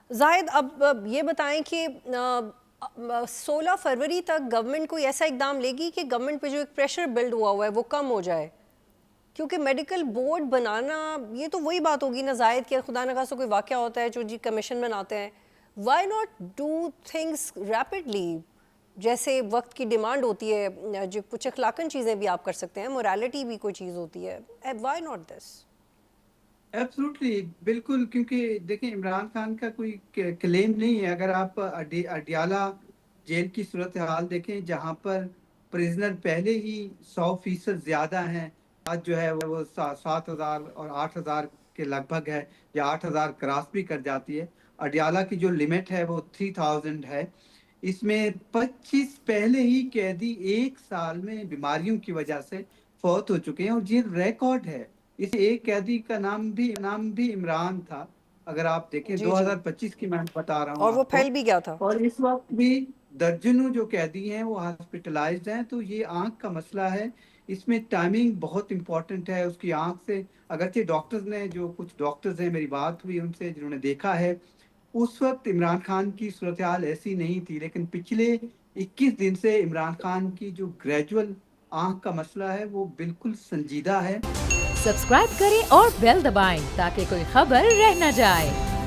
زاہد اب یہ بتائیں کہ 16 فروری تک گورنمنٹ کوئی ایسا اقدام لے گی کہ گورنمنٹ پہ جو ایک پریشر بلڈ ہوا ہے وہ کم ہو جائے؟ کیونکہ میڈیکل بورڈ بنانا یہ تو وہی بات ہوگی نا زاہد کہ خدا نخواستہ کوئی واقعہ ہوتا ہے جو جی کمیشن بناتے ہیں، why not do things rapidly? جیسے وقت کی ڈیمانڈ ہوتی ہے، جو کچھ اخلاقاً چیزیں بھی آپ کر سکتے ہیں، موریلٹی بھی کوئی چیز ہوتی ہے، وائی ناٹ دس؟ ایبسولوٹلی بالکل، کیونکہ دیکھیں عمران خان کا کوئی کلیم نہیں ہے. اگر آپ اڈیالہ جیل کی صورتحال دیکھیں جہاں پر پریزنر پہلے ہی 100% زیادہ ہیں، آج جو ہے وہ 7,000 اور 8,000 کے لگ بھگ ہے، یا 8,000 کراس بھی کر جاتی ہے. اڈیالہ کی جو لمٹ ہے وہ 3,000 ہے. اس میں 25 پہلے ہی قیدی ایک سال میں بیماریوں کی وجہ سے فوت ہو چکے ہیں، اور یہ ریکارڈ ہے. اس ایک قیدی کا نام بھی عمران تھا. اگر آپ دیکھیں جی جی، 2025 کی میں بتا رہا ہوں اور وہ آپ کو، پھیل بھی گیا تھا. اور اس وقت بھی درجنوں جو قیدی ہیں وہ ہاسپٹلائزڈ ہیں. تو یہ آنکھ کا مسئلہ ہے، اس میں ٹائمنگ بہت امپورٹنٹ ہے. اس کی آنکھ سے اگرچہ ڈاکٹرز نے، جو کچھ ڈاکٹرز ہیں، میری بات ہوئی ان سے جنہوں نے دیکھا ہے، اس وقت عمران خان کی صورتحال ایسی نہیں تھی، لیکن پچھلے 21 دن سے عمران خان کی جو گریجول آنکھ کا مسئلہ ہے وہ بالکل سنجیدہ ہے. سبسکرائب کریں اور بیل دبائیں تاکہ کوئی خبر رہ نہ جائے.